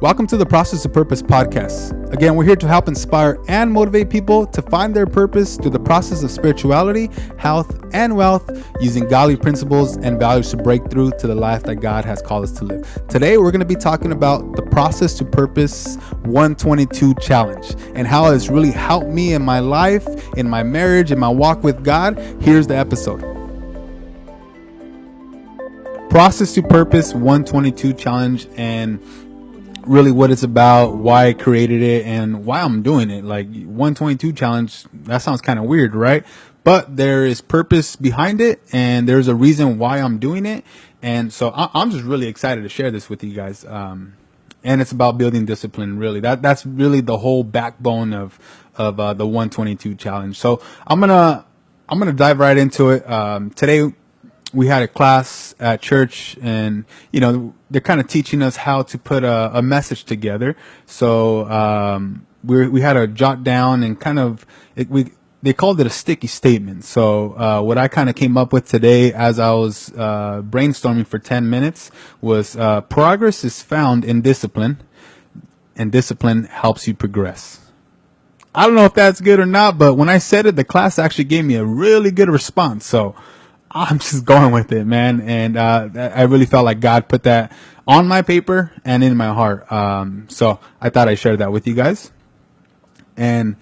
Welcome to the Process to Purpose podcast. Again, we're here to help inspire and motivate people to find their purpose through the process of spirituality, health, and wealth using godly principles and values to break through to the life that God has called us to live. Today, we're going to be talking about the Process to Purpose 122 challenge and how it's really helped me in my life, in my marriage, in my walk with God. Here's the episode. Process to Purpose 122 challenge, and really what it's about, why I created it, and why I'm doing it. Like 122 challenge, that sounds kind of weird, right? But there is purpose behind it, and there's a reason why I'm doing it. And so I'm just really excited to share this with you guys. And it's about building discipline, really. That's really the whole backbone of the 122 challenge. So I'm gonna dive right into it. Today we had a class at church, and they're kind of teaching us how to put a message together. So we had to jot down and they called it a sticky statement. So what I kind of came up with today as I was brainstorming for 10 minutes was progress is found in discipline, and discipline helps you progress. I don't know if that's good or not, but when I said it, the class actually gave me a really good response. So I'm just going with it, man. And I really felt like God put that on my paper and in my heart. So I thought I'd share that with you guys. And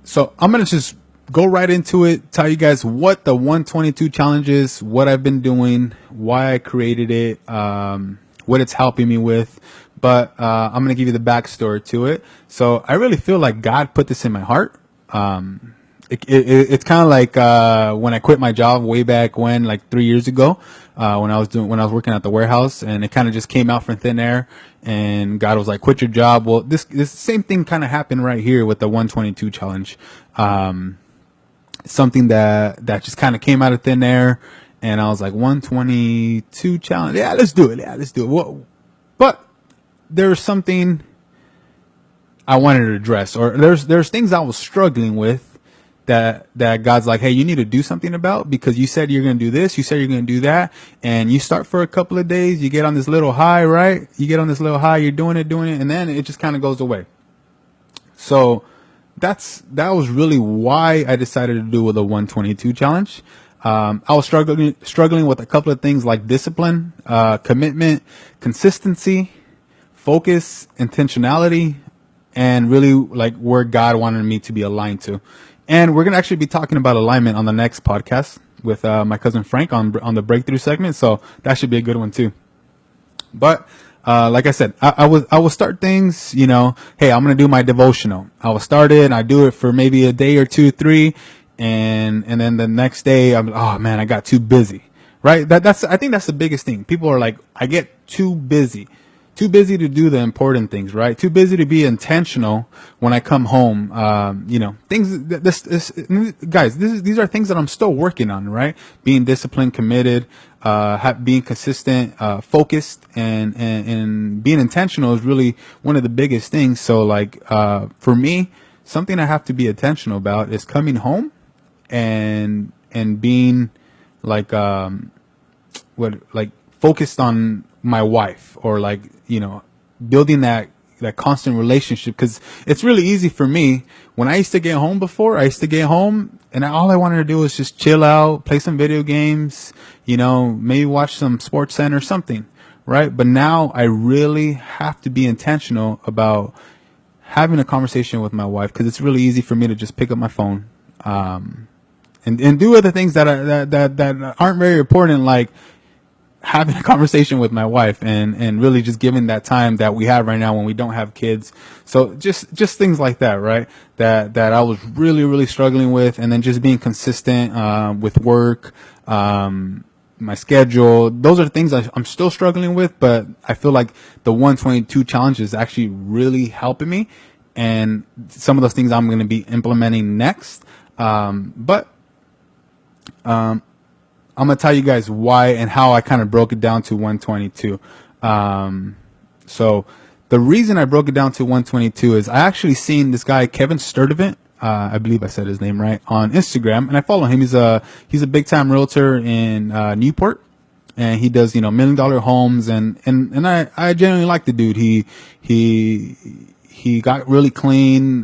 so I'm going to just go right into it, tell you guys what the 122 challenge is, what I've been doing, why I created it, what it's helping me with. But I'm going to give you the backstory to it. So I really feel like God put this in my heart. It's kind of like when I quit my job way back when, like 3 years ago, when I was working at the warehouse, and it kind of just came out from thin air, and God was like, quit your job. Well, this same thing kind of happened right here with the 122 challenge. Something that just kind of came out of thin air, and I was like, 122 challenge. Yeah, let's do it. Well, but there's something I wanted to address, or there's things I was struggling with that God's like, hey, you need to do something about, because you said you're going to do this, you said you're going to do that, and you start for a couple of days, you get on this little high, right? You get on this little high, you're doing it, and then it just kind of goes away. So that was really why I decided to do the 122 challenge. I was struggling with a couple of things like discipline, commitment, consistency, focus, intentionality, and really like where God wanted me to be aligned to. And we're going to actually be talking about alignment on the next podcast with my cousin Frank on the breakthrough segment. So that should be a good one too. But like I said, I will start things, hey, I'm going to do my devotional. I will start it, and I do it for maybe a day or two, 3. And then the next day, oh man, I got too busy, right? I think that's the biggest thing. People are like, I get too busy to do the important things, right? Too busy to be intentional when I come home. These are things that I'm still working on, right? Being disciplined, committed, being consistent, focused, and being intentional is really one of the biggest things. So like, for me, something I have to be intentional about is coming home and being like, focused on my wife, or like, building that constant relationship. Because it's really easy for me when I used to get home and all I wanted to do was just chill out, play some video games, maybe watch some Sports Center or something, right? But now I really have to be intentional about having a conversation with my wife, because it's really easy for me to just pick up my phone and do other things that aren't very important, like having a conversation with my wife and really just giving that time that we have right now when we don't have kids. So just things like that, right? That I was really, really struggling with. And then just being consistent with work, my schedule. Those are things I'm still struggling with, but I feel like the 122 challenge is actually really helping me. And some of those things I'm going to be implementing next. I'm going to tell you guys why and how I kind of broke it down to 122. So the reason I broke it down to 122 is I actually seen this guy, Kevin Sturdivant. I believe I said his name right, on Instagram, and I follow him. He's a big time realtor in Newport. and he does, $1 million homes, and I genuinely like the dude. He got really clean.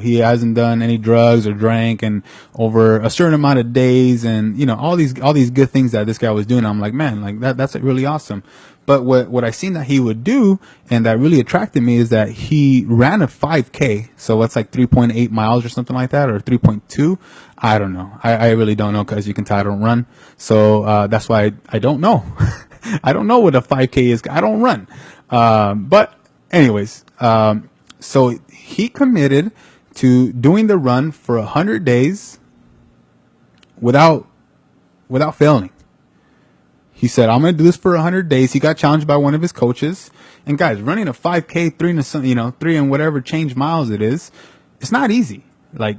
He hasn't done any drugs or drank and over a certain amount of days, and all these good things that this guy was doing. I'm like, man, like that's really awesome. But what I seen that he would do and that really attracted me is that he ran a 5K. So it's like 3.8 miles or something like that, or 3.2. I don't know. I really don't know, because you can tell I don't run. So that's why I don't know. I don't know what a 5K is. I don't run. But anyways, so he committed to doing the run for 100 days without failing. He said, I'm going to do this for 100 days. He got challenged by one of his coaches. And guys, running a 5K, 3 and whatever change miles it is, it's not easy. Like,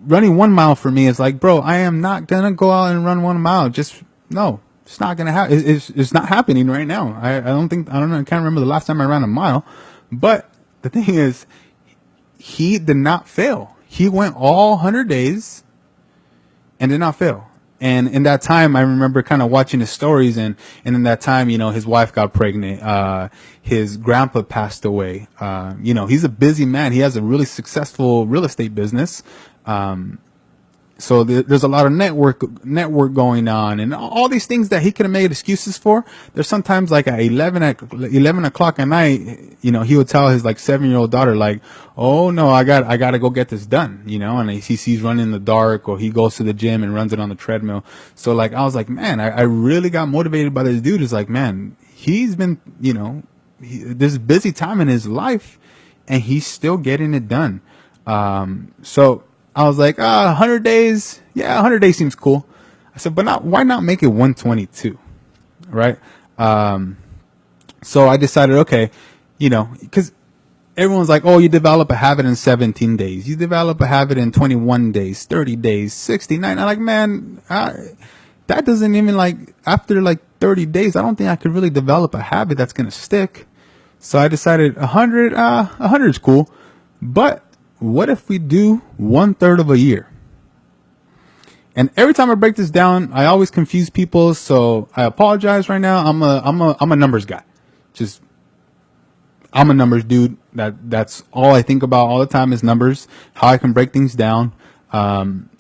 running 1 mile for me is like, bro, I am not going to go out and run 1 mile. No, it's not going to happen. It's not happening right now. I don't know. I can't remember the last time I ran a mile. But the thing is, he did not fail. He went all 100 days and did not fail. And in that time, I remember kind of watching his stories, and in that time, his wife got pregnant. His grandpa passed away. He's a busy man. He has a really successful real estate business. So there's a lot of network going on, and all these things that he could have made excuses for. There's sometimes like at 11 o'clock at night, he would tell his like 7-year-old daughter, like, oh no, I got to go get this done, and he sees running in the dark, or he goes to the gym and runs it on the treadmill. So like, I was like, man, I really got motivated by this dude. It's like, man, he's been, this busy time in his life, and he's still getting it done. So I was like, 100 days. Yeah, 100 days seems cool. I said, but why not make it 122? Right? So I decided, okay, because everyone's like, oh, you develop a habit in 17 days. You develop a habit in 21 days, 30 days, 69. I'm like, man, that doesn't even, like, after like 30 days, I don't think I could really develop a habit that's going to stick. So I decided 100 is cool. But what if we do 1/3 of a year? And every time I break this down, I always confuse people. So I apologize right now. I'm a numbers guy. I'm a numbers dude. That's all I think about all the time is numbers, how I can break things down.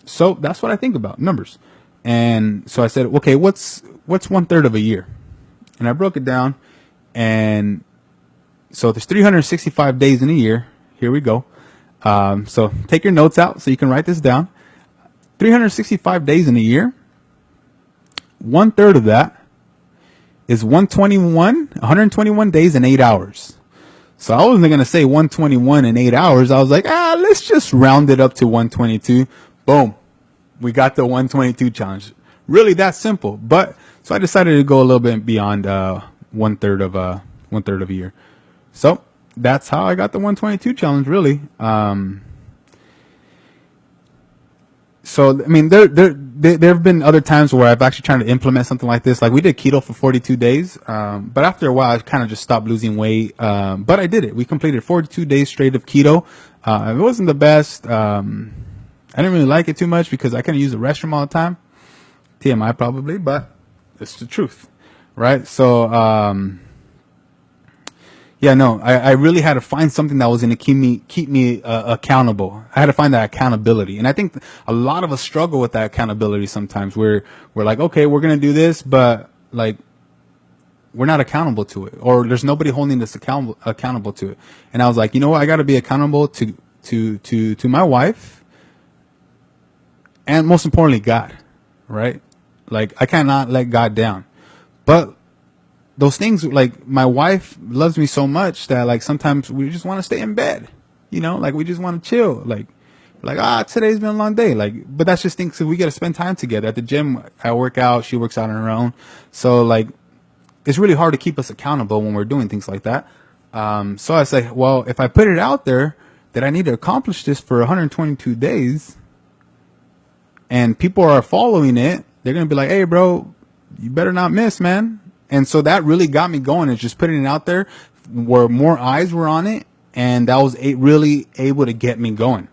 So that's what I think about, numbers. And so I said, okay, what's 1/3 of a year? And I broke it down. And so there's 365 days in a year. Here we go. So take your notes out so you can write this down. 365 days in a year. 1/3 of that is 121 days and 8 hours. So I wasn't going to say 121 and 8 hours. I was like, let's just round it up to 122. Boom. We got the 122 challenge. Really that simple. But so I decided to go a little bit beyond 1/3 of a year. So that's how I got the 122 challenge, really. So, I mean, there have been other times where I've actually tried to implement something like this. Like we did keto for 42 days. But after a while, I kind of just stopped losing weight. But I did it. We completed 42 days straight of keto. It wasn't the best. I didn't really like it too much because I couldn't use the restroom all the time. TMI probably, but it's the truth. Right? So, yeah, no, I really had to find something that was going to keep me accountable. I had to find that accountability. And I think a lot of us struggle with that accountability sometimes. We're like, okay, we're going to do this, but like we're not accountable to it, or there's nobody holding us accountable to it. And I was like, you know what? I got to be accountable to my wife, and most importantly, God, right? Like I cannot let God down. But those things, like my wife loves me so much that like sometimes we just want to stay in bed, like we just want to chill. Like, today's been a long day. Like, but that's just things that we got to spend time together at the gym. I work out. She works out on her own. So like, it's really hard to keep us accountable when we're doing things like that. So I say, well, if I put it out there that I need to accomplish this for 122 days and people are following it, they're going to be like, hey bro, you better not miss, man. And so that really got me going, is just putting it out there where more eyes were on it. And that was really able to get me going.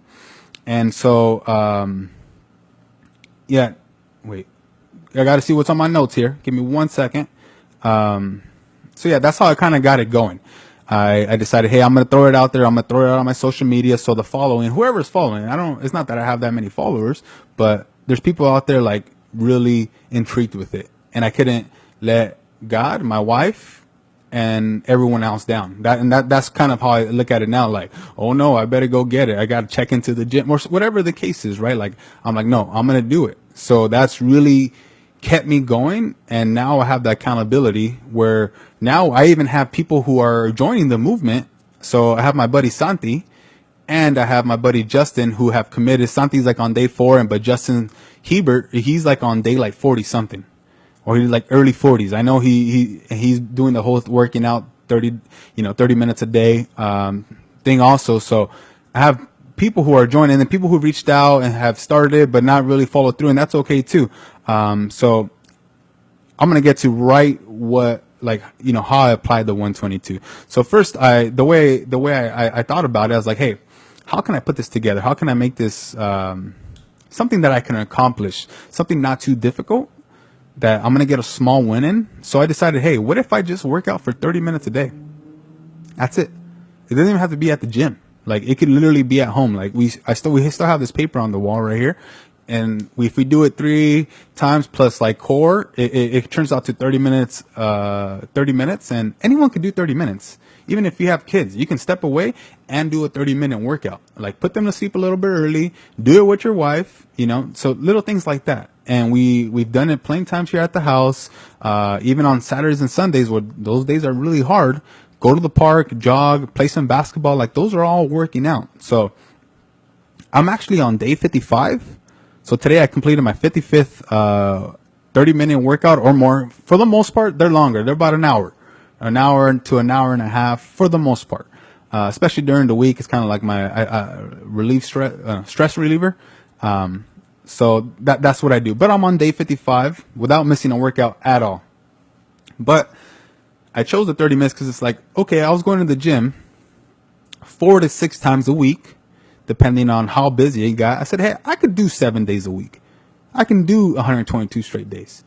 And so, I got to see what's on my notes here. Give me 1 second. So yeah, that's how I kind of got it going. I decided, hey, I'm going to throw it out there. I'm going to throw it out on my social media. So the following, whoever's following, it's not that I have that many followers, but there's people out there like really intrigued with it. And I couldn't let God, my wife, and everyone else down. That's kind of how I look at it now. Like, oh no, I better go get it. I got to check into the gym or whatever the case is, right? Like, I'm like, no, I'm going to do it. So that's really kept me going. And now I have the accountability where now I even have people who are joining the movement. So I have my buddy Santi and I have my buddy Justin who have committed. Santi's like on day 4, but Justin Hebert, he's like on day like 40 something. Or he's like early 40s. I know he's doing the whole working out 30 minutes a day thing also. So I have people who are joining and people who reached out and have started but not really followed through, and that's okay too. So I'm gonna get to how I applied the 122. So first, the way I thought about it, I was like, hey, how can I put this together? How can I make this something that I can accomplish, something not too difficult, that I'm going to get a small win in? So I decided, hey, what if I just work out for 30 minutes a day? That's it. It doesn't even have to be at the gym. Like, it could literally be at home. Like, we still have this paper on the wall right here. And if we do it 3 times plus like core, it turns out to 30 minutes, and anyone can do 30 minutes. Even if you have kids, you can step away and do a 30-minute workout. Like, put them to sleep a little bit early, do it with your wife, so little things like that. And we've done it plenty times here at the house, even on Saturdays and Sundays where those days are really hard. Go to the park, jog, play some basketball. Like, those are all working out. So I'm actually on day 55. So today I completed my 55th 30-minute workout or more. For the most part, they're longer. They're about an hour to an hour and a half for the most part. Especially during the week, it's kind of like my stress reliever. So that's what I do. But I'm on day 55 without missing a workout at all. But I chose the 30 minutes because it's like, okay, I was going to the gym 4 to 6 times a week, depending on how busy it got. I said, hey, I could do 7 days a week. I can do 122 straight days.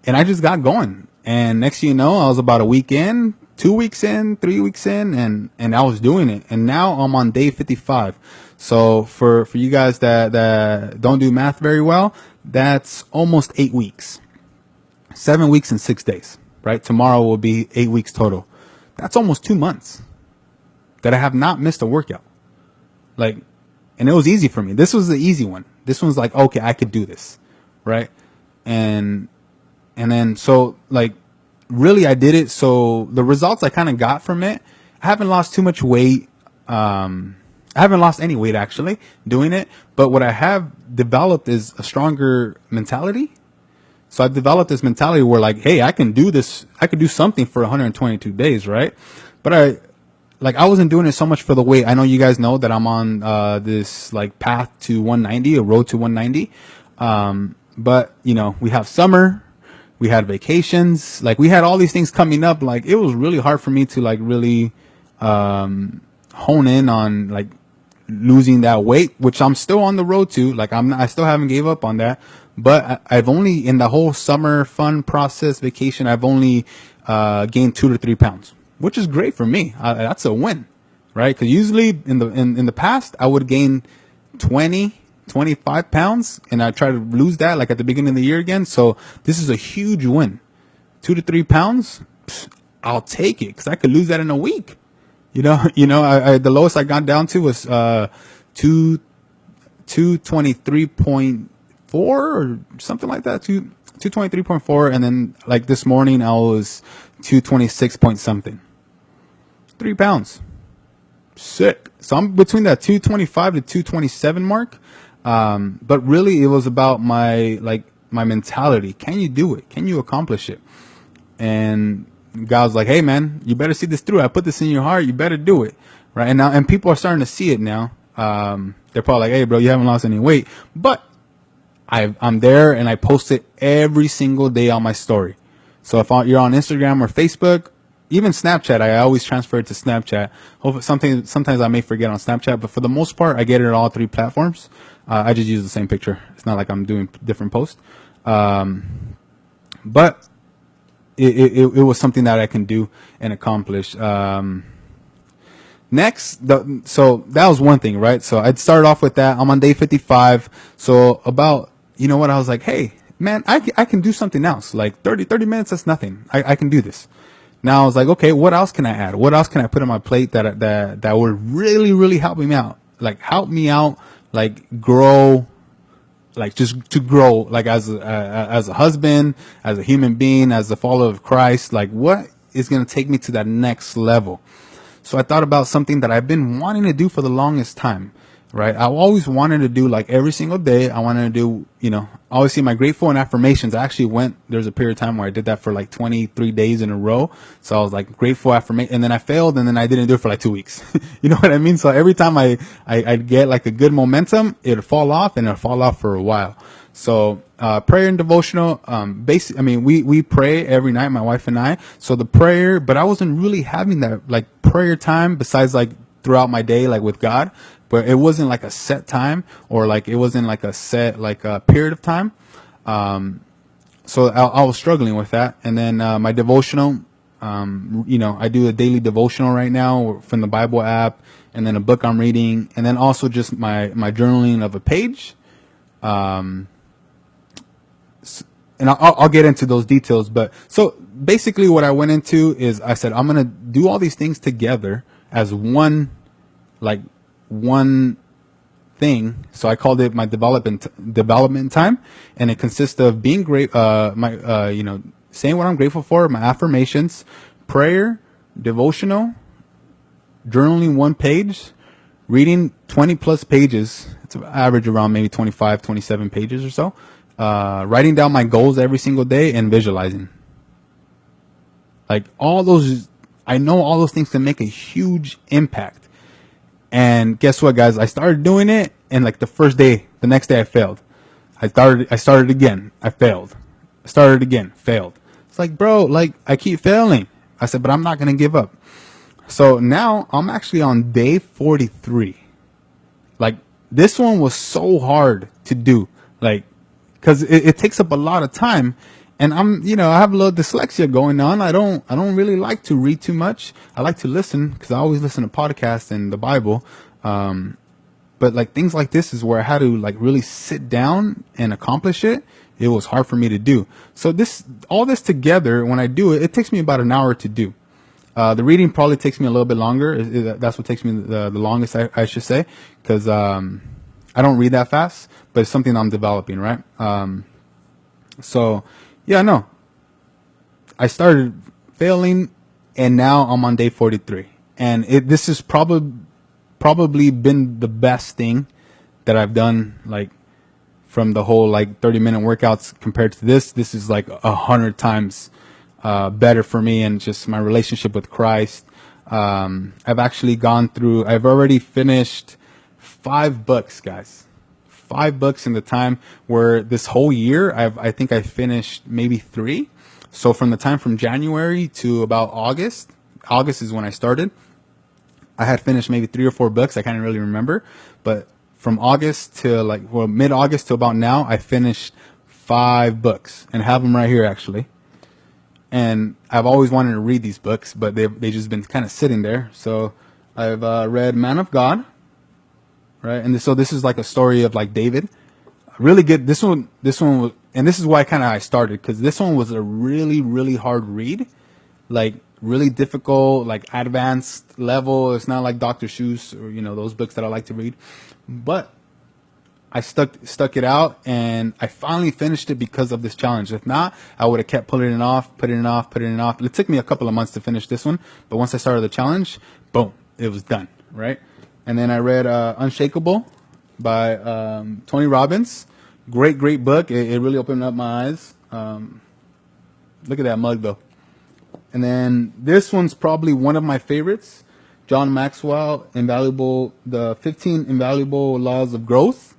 And I just got going. And next thing you know, I was about a week in, 2 weeks in, 3 weeks in, and I was doing it. And now I'm on day 55. So for you guys that don't do math very well, that's almost 8 weeks. 7 weeks and 6 days, right? Tomorrow will be 8 weeks total. That's almost 2 months that I have not missed a workout. Like, and it was easy for me. This was the easy one. This one's like, okay, I could do this, right? And then, so like, really I did it. So the results I kind of got from it, I haven't lost too much weight. I haven't lost any weight actually doing it. But what I have developed is a stronger mentality. So I've developed this mentality where like, hey, I can do this. I could do something for 122 days, right? But I wasn't doing it so much for the weight. I know you guys know that I'm on this like path to 190, a road to 190. But we have summer, we had vacations, like we had all these things coming up. Like, it was really hard for me to like really hone in on like losing that weight, which I'm still on the road to. Like, I still haven't gave up on that. But I've only, in the whole summer fun process vacation, I've only gained 2 to 3 pounds, which is great for me. That's a win, right? Because usually in the past, I would gain 20, 25 pounds, and I try to lose that like at the beginning of the year again. So this is a huge win. 2 to 3 pounds, I'll take it because I could lose that in a week. The lowest I got down to was 223.4 or something like that. 223.4, and then like this morning I was 226 point something. 3 pounds. Sick. So I'm between that 225 to 227 mark. But really it was about my mentality. Can you do it? Can you accomplish it? And God was like, hey man, you better see this through. I put this in your heart. You better do it. Right. And people are starting to see it now. They're probably like, hey bro, you haven't lost any weight, but I'm there and I post it every single day on my story. So if you're on Instagram or Facebook, even Snapchat, I always transfer it to Snapchat. Sometimes I may forget on Snapchat, but for the most part, I get it on all 3 platforms. I just use the same picture. It's not like I'm doing different posts. but it was something that I can do and accomplish. Next, so that was one thing, right? So I'd started off with that. I'm on day 55. So about, you know what? I was like, hey, man, I can do something else. Like 30 minutes, that's nothing. I can do this. Now I was like, okay, what else can I add? What else can I put on my plate that would really, really help me out? Like help me out, like grow, like just to grow, like as a husband, as a human being, as a follower of Christ. Like what is going to take me to that next level? So I thought about something that I've been wanting to do for the longest time, right? I always wanted to do, like every single day, I wanted to do, I always see my grateful and affirmations. I actually there's a period of time where I did that for like 23 days in a row. So I was like grateful affirmation, and then I failed, and then I didn't do it for like 2 weeks. You know what I mean? So every time I'd get like a good momentum, it'd fall off, and it'd fall off for a while. So, prayer and devotional, we pray every night, my wife and I. So the prayer, but I wasn't really having that like prayer time besides like throughout my day, like with God, but it wasn't like a set time, or like it wasn't like a set, like a period of time. So I was struggling with that. And then, my devotional, I do a daily devotional right now from the Bible app, and then a book I'm reading, and then also just my journaling of a page. And I'll get into those details, but so basically what I went into is I said, I'm going to do all these things together as one thing. So I called it my development time, and it consists of being great, saying what I'm grateful for, my affirmations, prayer, devotional, journaling 1 page, reading 20 plus pages. It's an average around maybe 25, 27 pages or so. Writing down my goals every single day, and visualizing. Like I know all those things can make a huge impact. And guess what, guys? I started doing it, and like the next day I failed. I started again. I failed. I started again. Failed. It's like, bro, like I keep failing. I said, but I'm not going to give up. So now I'm actually on day 43. Like this one was so hard to do. Like, cause it takes up a lot of time, and I have a little dyslexia going on. I don't really like to read too much. I like to listen, cause I always listen to podcasts and the Bible. But like things like this is where I had to like really sit down and accomplish it. It was hard for me to do. So all this together, when I do it, it takes me about an hour to do. The reading probably takes me a little bit longer. That's what takes me the longest, I should say, because I don't read that fast, but it's something I'm developing, right? So, yeah, no. I started failing, and now I'm on day 43. And this has probably been the best thing that I've done, like, from the whole, like, 30-minute workouts compared to this. This is, like, 100 times better for me, and just my relationship with Christ. I've already finished 5 books, guys. 5 books in the time where this whole year, I think I finished maybe 3. So from January to about August is when I started. I had finished maybe 3 or 4 books. I can't really remember, but from August to mid-August to about now, I finished 5 books, and have them right here actually. And I've always wanted to read these books, but they just been kind of sitting there. So I've read Man of God, right? And so this is like a story of like David. Really good. This one was, and this is why I started, because this one was a really, really hard read, like really difficult, like advanced level. It's not like Dr. Seuss or those books that I like to read, but I stuck it out, and I finally finished it because of this challenge. If not, I would have kept putting it off. It took me a couple of months to finish this one, but once I started the challenge, boom, it was done, right? And then I read Unshakable by Tony Robbins. Great book. It really opened up my eyes. Look at that mug, though. And then this one's probably one of my favorites. John Maxwell, the 15 Invaluable Laws of Growth.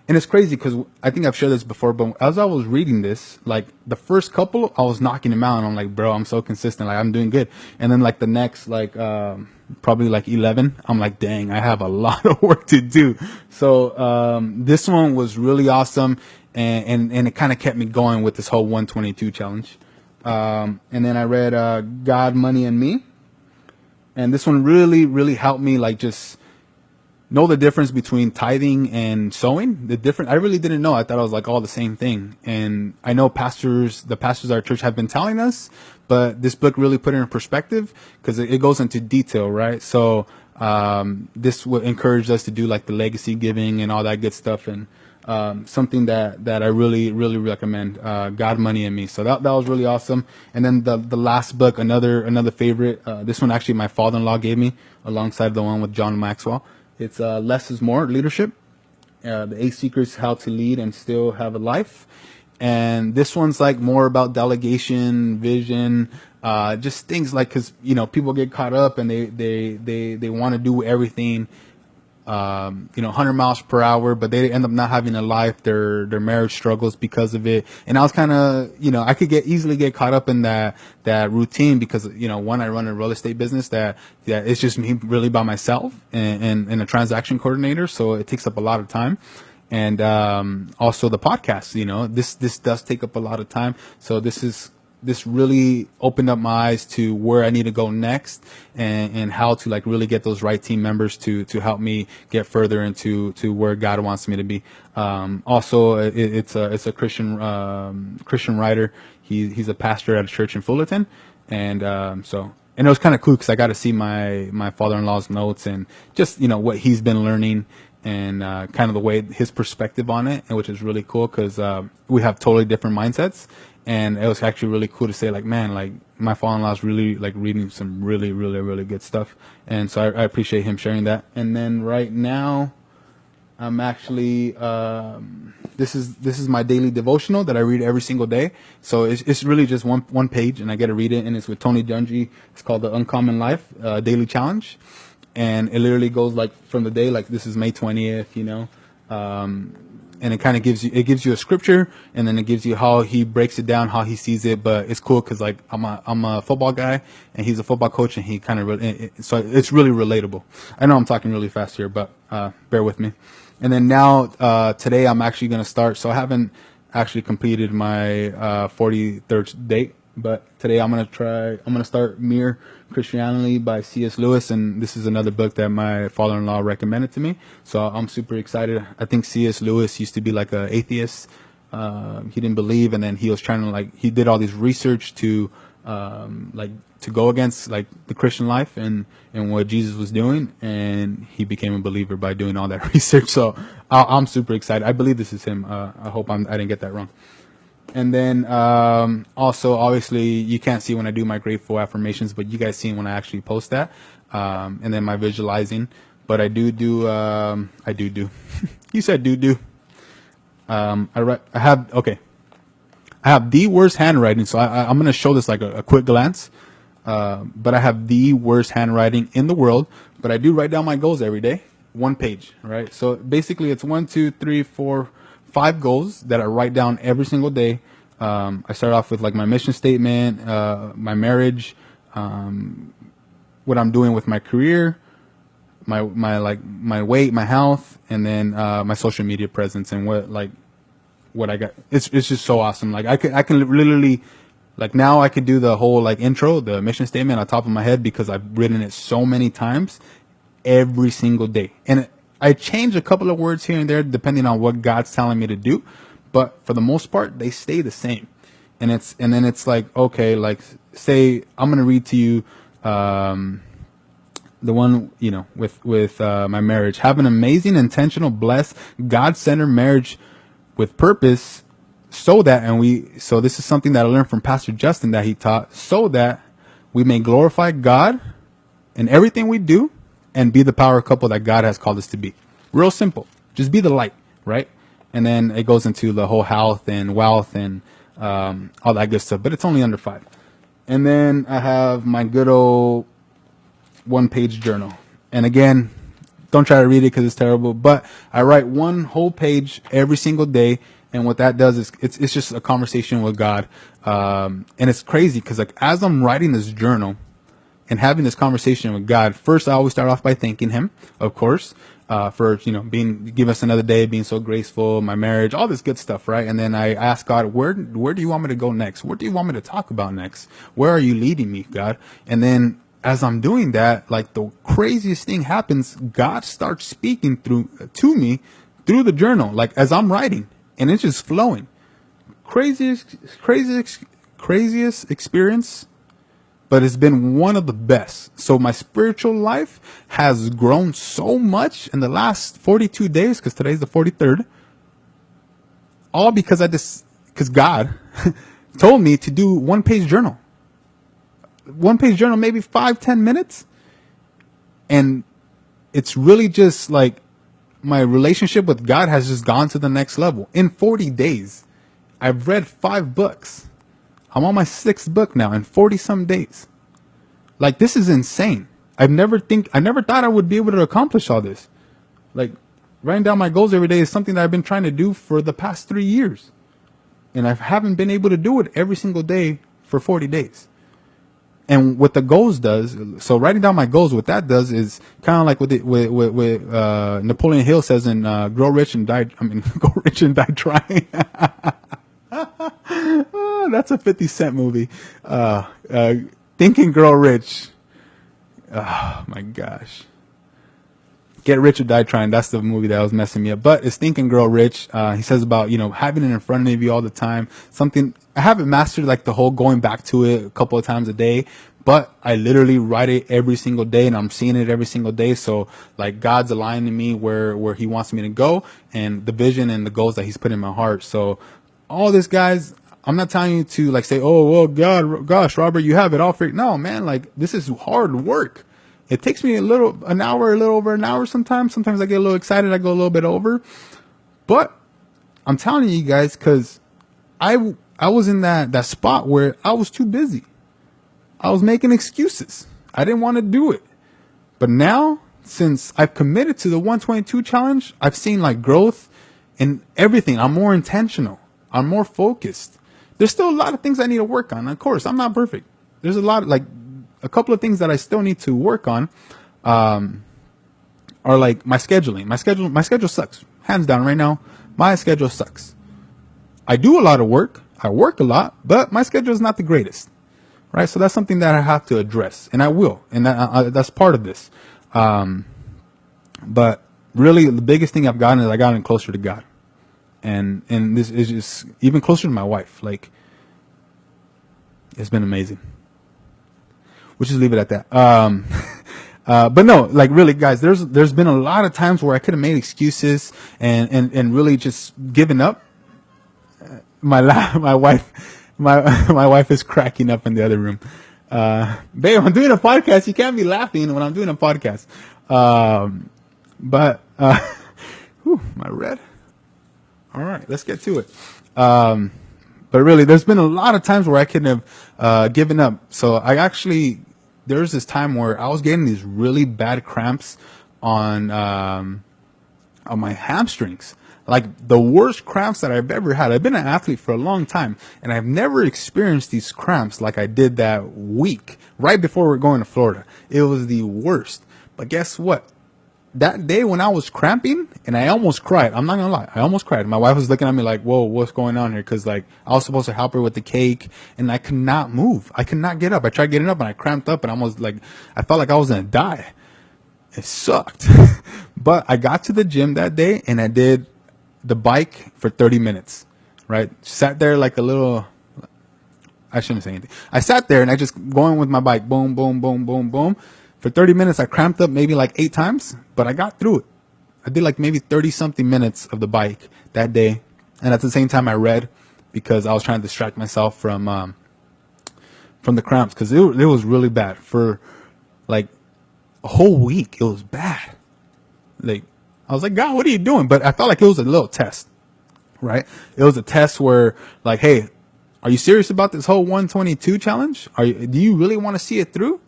And it's crazy because I think I've shared this before, but as I was reading this, like the first couple, I was knocking them out, and I'm like, bro, I'm so consistent. Like I'm doing good. And then like the next, probably like 11, I'm like, dang, I have a lot of work to do. So, this one was really awesome. and it kind of kept me going with this whole 122 challenge. And then I read God, Money, and Me, and this one really helped me like just know the difference between tithing and sowing. I really didn't know. I thought it was like all the same thing. And I know the pastors at our church have been telling us, but this book really put it in perspective because it goes into detail, right? So this would encourage us to do like the legacy giving and all that good stuff. And something that I really recommend, God, Money, and Me. So that was really awesome. And then the last book, another favorite. This one actually my father-in-law gave me alongside the one with John Maxwell. It's Less is More Leadership, the 8 Secrets How to Lead and Still Have a Life. And this one's like more about delegation, vision, just things like, because people get caught up and they want to do everything 100 miles per hour, but they end up not having a life. Their marriage struggles because of it. And I was kind of, I could easily get caught up in that routine because, one, I run a real estate business that it's just me really by myself and a transaction coordinator. So it takes up a lot of time. And, also the podcast, this does take up a lot of time. So this really opened up my eyes to where I need to go next and how to like really get those right team members to help me get further into where God wants me to be. Also, it's a Christian writer. He's a pastor at a church in Fullerton. And it was kind of cool because I got to see my father-in-law's notes and just, what he's been learning and kind of the way his perspective on it, and which is really cool because we have totally different mindsets. And it was actually really cool to say, like, man, like my father-in-law's really like reading some really good stuff. And so I appreciate him sharing that. And then right now I'm actually, this is my daily devotional that I read every single day. So it's really just one page and I get to read it. And it's with Tony Dungy. It's called The Uncommon Life, Daily Challenge. And it literally goes like from the day, like this is May 20th, and it kind of gives you a scripture, and then it gives you how he breaks it down, how he sees it. But it's cool because like I'm a football guy, and he's a football coach, and he kind of so it's really relatable. I know I'm talking really fast here, but bear with me. And then now today I'm actually gonna start. So I haven't actually completed my 43rd date, but today I'm gonna start Mere Christianity by C.S. Lewis, and this is another book that my father-in-law recommended to me. So I'm super excited. I think C.S. Lewis used to be like an atheist. He didn't believe, and then he was trying to he did all this research to to go against like the Christian life and what Jesus was doing, and he became a believer by doing all that research. So I'm super excited. I believe this is him. I hope I didn't get that wrong. And then also, obviously, you can't see when I do my grateful affirmations, but you guys see when I actually post that. And then my visualizing. But I do. You said do. I have the worst handwriting, so I'm going to show this like a quick glance. But I have the worst handwriting in the world. But I do write down my goals every day, 1 page, right? So basically, it's 1, 2, 3, 4, 5 goals that I write down every single day. I start off with like my mission statement, my marriage, what I'm doing with my career, my weight, my health, and then my social media presence and what I got. It's just so awesome. Like I can literally, like now I could do the whole like intro, the mission statement on top of my head because I've written it so many times every single day. And I change a couple of words here and there depending on what God's telling me to do, but for the most part, they stay the same. And then it's like, okay, like say I'm gonna read to you the one with my marriage. Have an amazing, intentional, blessed, God-centered marriage with purpose, so this is something that I learned from Pastor Justin that he taught, so that we may glorify God in everything we do and be the power couple that God has called us to be. Real simple. Just be the light, right? And then it goes into the whole health and wealth and all that good stuff. But it's only under 5. And then I have my good old 1-page journal. And again, don't try to read it because it's terrible. But I write 1 whole page every single day. And what that does is it's just a conversation with God. And it's crazy because like as I'm writing this journal and having this conversation with God, first I always start off by thanking him, of course. for, give us another day, being so graceful, my marriage, all this good stuff, right? And then I asked God, where do you want me to go next? What do you want me to talk about next? Where are you leading me, God? And then as I'm doing that, like the craziest thing happens. God starts speaking to me through the journal, like as I'm writing, and it's just flowing. Craziest experience, but it's been one of the best. So my spiritual life has grown so much in the last 42 days, because today's the 43rd, all because because God told me to do 1-page journal. 1-page journal, maybe 5-10 minutes. And it's really just like my relationship with God has just gone to the next level. In 40 days, I've read 5 books. I'm on my 6th book now in 40 some days. Like, this is insane. I never thought I would be able to accomplish all this. Like, writing down my goals every day is something that I've been trying to do for the past 3 years. And I haven't been able to do it every single day for 40 days. And what the goals does, so writing down my goals, what that does is kind of like what Napoleon Hill says in Grow Rich and Die Trying. Oh, that's a 50 Cent movie. Think and Grow Rich. Oh my gosh. Get Rich or Die Trying. That's the movie that was messing me up. But it's Think and Grow Rich. He says about, having it in front of you all the time. Something I haven't mastered, like the whole going back to it a couple of times a day, but I literally write it every single day, and I'm seeing it every single day. So like God's aligning me where he wants me to go, and the vision and the goals that he's put in my heart. So all this, guys, I'm not telling you to like say, oh, well, gosh, Robert, you have it all figured. No, man, like this is hard work. It takes me a little over an hour sometimes. Sometimes I get a little excited. I go a little bit over. But I'm telling you guys, because I was in that spot where I was too busy. I was making excuses. I didn't want to do it. But now, since I've committed to the 122 challenge, I've seen like growth in everything. I'm more intentional. I'm more focused. There's still a lot of things I need to work on. Of course, I'm not perfect. There's a couple of things that I still need to work on, are like my scheduling. My schedule sucks. Hands down right now, my schedule sucks. I do a lot of work. I work a lot, but my schedule is not the greatest, right? So that's something that I have to address, and I will. And that's part of this. But really the biggest thing I've gotten is I gotten closer to God. And this is just even closer to my wife. Like, it's been amazing. We'll just leave it at that. But no, like really, guys, there's been a lot of times where I could have made excuses and really just given up. My wife is cracking up in the other room. Babe, I'm doing a podcast. You can't be laughing when I'm doing a podcast. But my red. All right, let's get to it. But really, there's been a lot of times where I could have given up. So there's this time where I was getting these really bad cramps on my hamstrings. Like the worst cramps that I've ever had. I've been an athlete for a long time, and I've never experienced these cramps like I did that week right before we're going to Florida. It was the worst. But guess what? That day when I was cramping, and I almost cried. I'm not gonna lie, I almost cried. My wife was looking at me like, "Whoa, what's going on here?" Because like I was supposed to help her with the cake, and I could not move. I could not get up. I tried getting up, and I cramped up, and I felt like I was gonna die. It sucked. But I got to the gym that day, and I did the bike for 30 minutes. Right, sat there like a little. I shouldn't say anything. I sat there and I just going with my bike, boom, boom, boom, boom, boom. For 30 minutes, I cramped up maybe like 8 times, but I got through it. I did like maybe 30 something minutes of the bike that day. And at the same time, I read because I was trying to distract myself from the cramps, because it was really bad for like a whole week. It was bad. Like, I was like, God, what are you doing? But I felt like it was a little test, right? It was a test where like, hey, are you serious about this whole 122 challenge? Do you really want to see it through?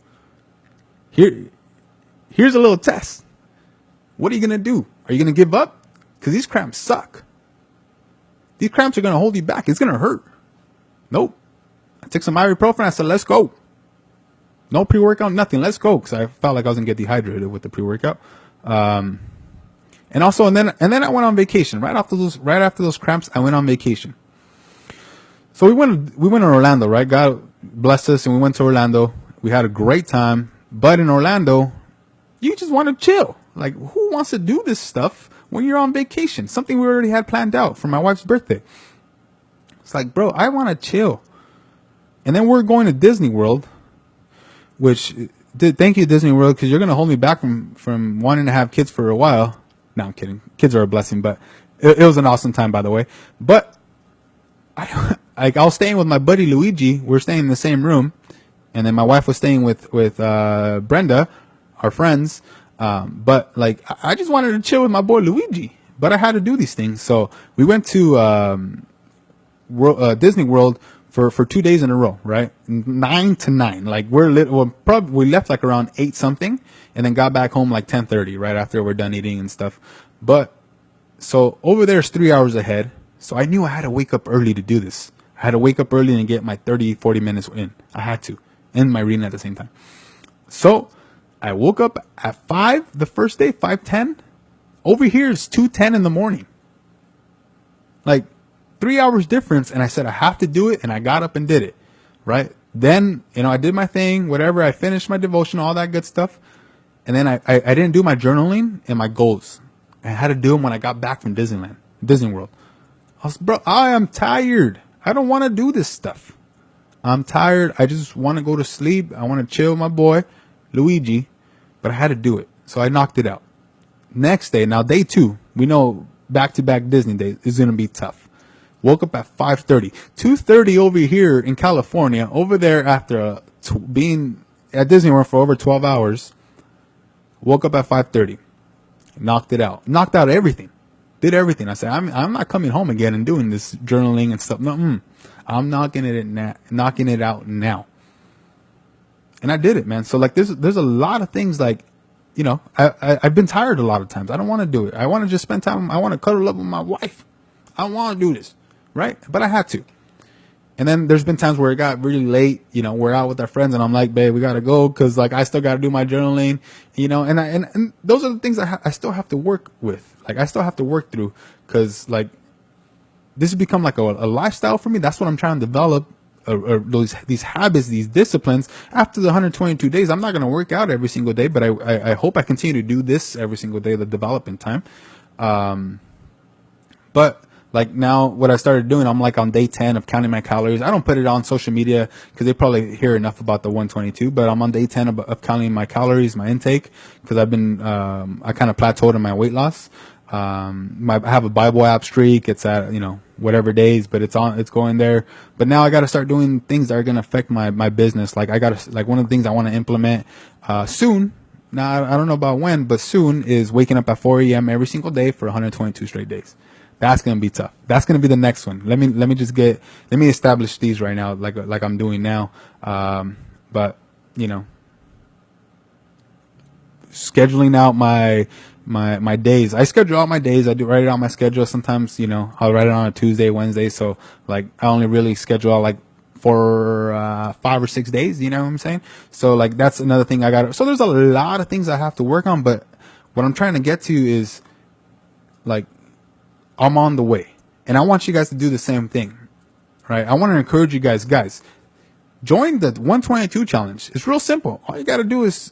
Here's a little test. What are you going to do? Are you going to give up? Because these cramps suck. These cramps are going to hold you back. It's going to hurt. Nope. I took some ibuprofen. I said, let's go. No pre-workout, nothing. Let's go. Because I felt like I was going to get dehydrated with the pre-workout. And also, and then I went on vacation right after those cramps. I went on vacation. So we went to Orlando, right? God blessed us, and we went to Orlando. We had a great time, but in Orlando, you just want to chill. Like, who wants to do this stuff when you're on vacation? Something we already had planned out for my wife's birthday. It's like, bro, I want to chill. And then we're going to Disney World, which, thank you, Disney World, because you're going to hold me back from wanting to have kids for a while. No, I'm kidding. Kids are a blessing, but it was an awesome time, by the way. But I was staying with my buddy Luigi. We're staying in the same room. And then my wife was staying with Brenda, our friends. But like, I just wanted to chill with my boy Luigi, but I had to do these things. So we went to Disney World for 2 days in a row, right? 9 to 9. Like we left like around 8 something, and then got back home like 10:30, right after we're done eating and stuff. But so over there is 3 hours ahead. So I knew I had to wake up early to do this. I had to wake up early and get my 30, 40 minutes in. I had to, and my reading at the same time. So I woke up at 5 the first day, 5:10. Over here is 2:10 in the morning. Like 3 hours difference. And I said, I have to do it. And I got up and did it. Right. Then, I did my thing, whatever. I finished my devotion, all that good stuff. And then I didn't do my journaling and my goals. I had to do them when I got back from Disney World. Bro, I am tired. I don't want to do this stuff. I'm tired. I just want to go to sleep. I want to chill with my boy, Luigi. But I had to do it. So I knocked it out. Next day, now day 2, we know back-to-back Disney days is going to be tough. Woke up at 5:30. 2:30 over here in California. Over there after being at Disney World for over 12 hours. Woke up at 5:30. Knocked it out. Knocked out everything. Did everything. I said, I'm not coming home again and doing this journaling and stuff. No, I'm knocking it out now. And I did it, man. So like, there's a lot of things like, I've been tired a lot of times. I don't want to do it. I want to just spend time. I want to cuddle up with my wife. I don't want to do this, right? But I had to. And then there's been times where it got really late. We're out with our friends, and I'm like, babe, we gotta go because like I still gotta do my journaling. And those are the things I still have to work with. Like I still have to work through because like this has become like a lifestyle for me. That's what I'm trying to develop. These habits, these disciplines. After the 122 days, I'm not going to work out every single day, but I hope I continue to do this every single day, the development time. But like now what I started doing, I'm like on day 10 of counting my calories. I don't put it on social media because they probably hear enough about the 122, but I'm on day 10 of counting my calories, my intake, because I've been, I kind of plateaued in my weight loss. I have a Bible app streak. It's at, whatever days, but it's going there. But now I got to start doing things that are going to affect my business. Like one of the things I want to implement, soon. Now I don't know about when, but soon is waking up at 4 a.m. every single day for 122 straight days. That's going to be tough. That's going to be the next one. Let me establish these right now, like I'm doing now. But scheduling out my days. I schedule out my days. I do write it on my schedule. Sometimes, I'll write it on a Tuesday, Wednesday. So like I only really schedule out like for 5 or 6 days. You know what I'm saying? So like that's another thing I got. So there's a lot of things I have to work on. But what I'm trying to get to is like I'm on the way, and I want you guys to do the same thing, right? I want to encourage you guys, join the 122 challenge. It's real simple. All you got to do is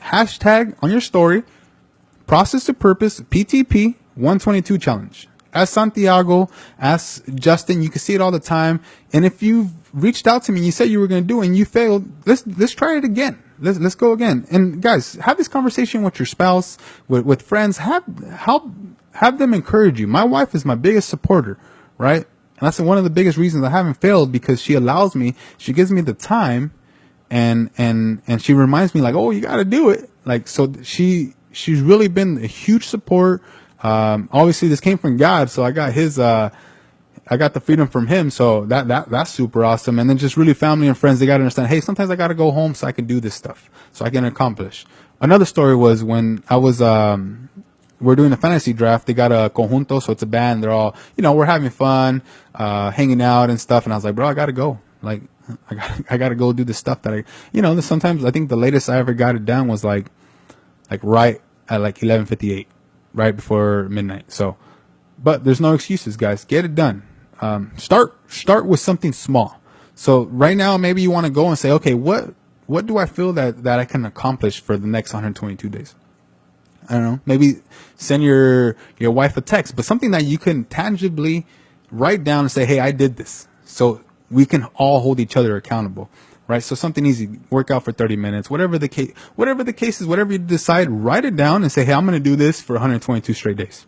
hashtag on your story, Process to Purpose, PTP 122 challenge. Ask Santiago, ask Justin. You can see it all the time. And if you've reached out to me and you said you were going to do it and you failed, let's try it again. Let's go again. And guys, have this conversation with your spouse, with friends. Have them encourage you. My wife is my biggest supporter, right? And that's one of the biggest reasons I haven't failed, because she allows me, she gives me the time, and she reminds me like, oh, you got to do it. Like, so she's really been a huge support. Obviously this came from God, so I got I got the freedom from him. So that's super awesome. And then just really family and friends, they got to understand, hey, sometimes I got to go home so I can do this stuff, so I can accomplish. Another story was when I was, we're doing a fantasy draft. They got a conjunto, so it's a band. They're all, we're having fun, hanging out and stuff. And I was like, bro, I got to go. Like, I got to go do this stuff that sometimes I think the latest I ever got it done was like right at like 11:58. right before midnight. So, but there's no excuses, guys. Get it done. Start with something small. So right now, maybe you want to go and say, okay, what do I feel that I can accomplish for the next 122 days? I don't know. Maybe send your wife a text, but something that you can tangibly write down and say, hey, I did this. So we can all hold each other accountable, right? So something easy, work out for 30 minutes, whatever the case is, whatever you decide, write it down and say, hey, I'm going to do this for 122 straight days.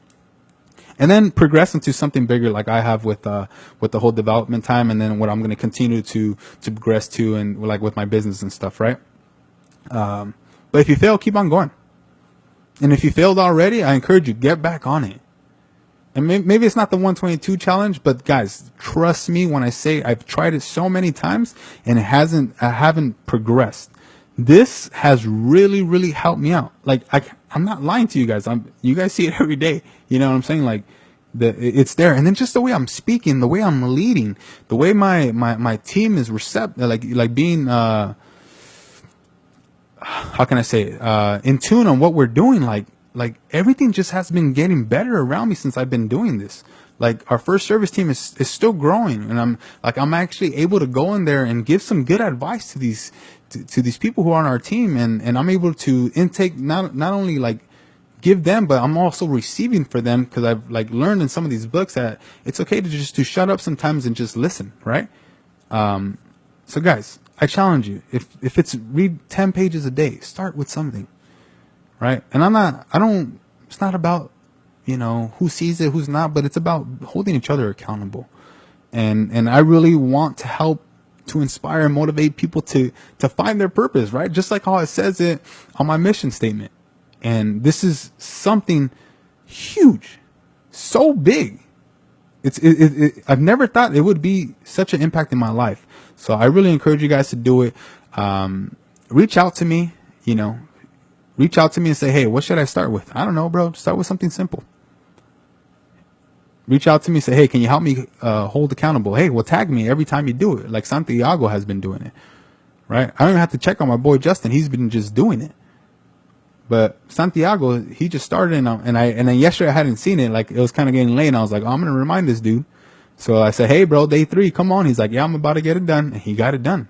And then progress into something bigger, like I have with the whole development time, and then what I'm going to continue to progress to, and like with my business and stuff, right? But if you fail, keep on going. And if you failed already, I encourage you, get back on it. And maybe it's not the 122 challenge, but guys, trust me when I say I've tried it so many times and I haven't progressed. This has really, really helped me out. Like I'm not lying to you guys. You guys see it every day. You know what I'm saying? Like it's there. And then just the way I'm speaking, the way I'm leading, the way my team is receptive, like being, how can I say it? In tune on what we're doing. Like everything just has been getting better around me since I've been doing this. Like our first service team is still growing, and I'm actually able to go in there and give some good advice to these people who are on our team, and I'm able to intake not only like give them, but I'm also receiving for them, because I've like learned in some of these books that it's okay to shut up sometimes and just listen, right? So guys, I challenge you, if it's read 10 pages a day, start with something. Right. And it's not about, who sees it, who's not, but it's about holding each other accountable. And I really want to help to inspire and motivate people to find their purpose, right? Just like how it says it on my mission statement. And this is something huge, so big. I've never thought it would be such an impact in my life. So I really encourage you guys to do it. Reach out to me, Reach out to me and say, hey, what should I start with? I don't know, bro. Start with something simple. Reach out to me and say, hey, can you help me hold accountable? Hey, well, tag me every time you do it, like Santiago has been doing it, right? I don't even have to check on my boy Justin. He's been just doing it. But Santiago, he just started, and then yesterday I hadn't seen it. Like, it was kind of getting late, and I was like, oh, I'm going to remind this dude. So I said, hey, bro, day 3, come on. He's like, yeah, I'm about to get it done. And he got it done.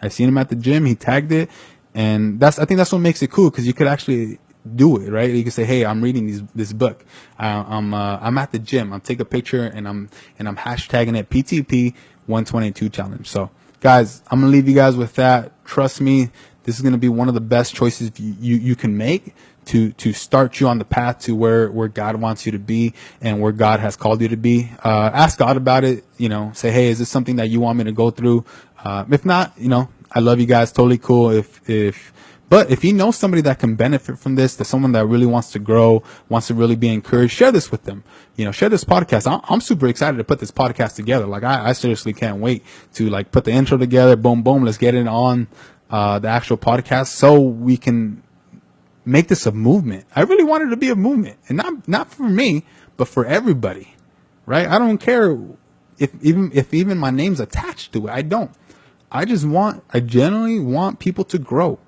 I seen him at the gym. He tagged it. And I think that's what makes it cool, because you could actually do it, right? You can say, hey, I'm reading this book. I'm at the gym. I'll take a picture and I'm hashtagging it PTP 122 challenge. So guys, I'm going to leave you guys with that. Trust me, this is going to be one of the best choices you can make to start you on the path to where God wants you to be and where God has called you to be. Ask God about it, say, hey, is this something that you want me to go through? If not, I love you guys. Totally cool. But if you know somebody that can benefit from this, that someone that really wants to grow, wants to really be encouraged, share this with them. Share this podcast. I'm super excited to put this podcast together. Like I seriously can't wait to like put the intro together. Boom, boom. Let's get it on the actual podcast so we can make this a movement. I really want it to be a movement, and not for me, but for everybody, right? I don't care if even my name's attached to it. I don't. I genuinely want people to grow,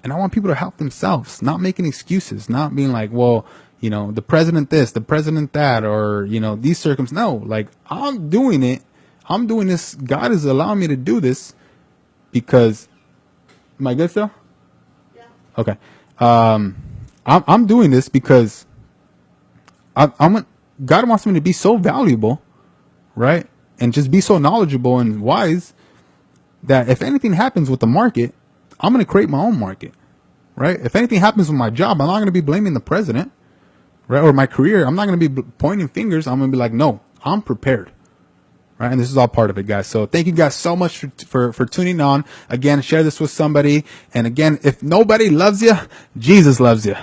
and I want people to help themselves, not making excuses, not being like, well, the president this, the president that, or, these circumstances. No, like I'm doing it. I'm doing this. God is allowing me to do this because, am I good still? Yeah. Okay. I'm doing this because God wants me to be so valuable, right? And just be so knowledgeable and wise that if anything happens with the market, I'm going to create my own market, right? If anything happens with my job, I'm not going to be blaming the president, right? Or my career. I'm not going to be pointing fingers. I'm going to be like, no, I'm prepared, right? And this is all part of it, guys. So thank you guys so much for tuning on. Again, share this with somebody. And again, if nobody loves you, Jesus loves you.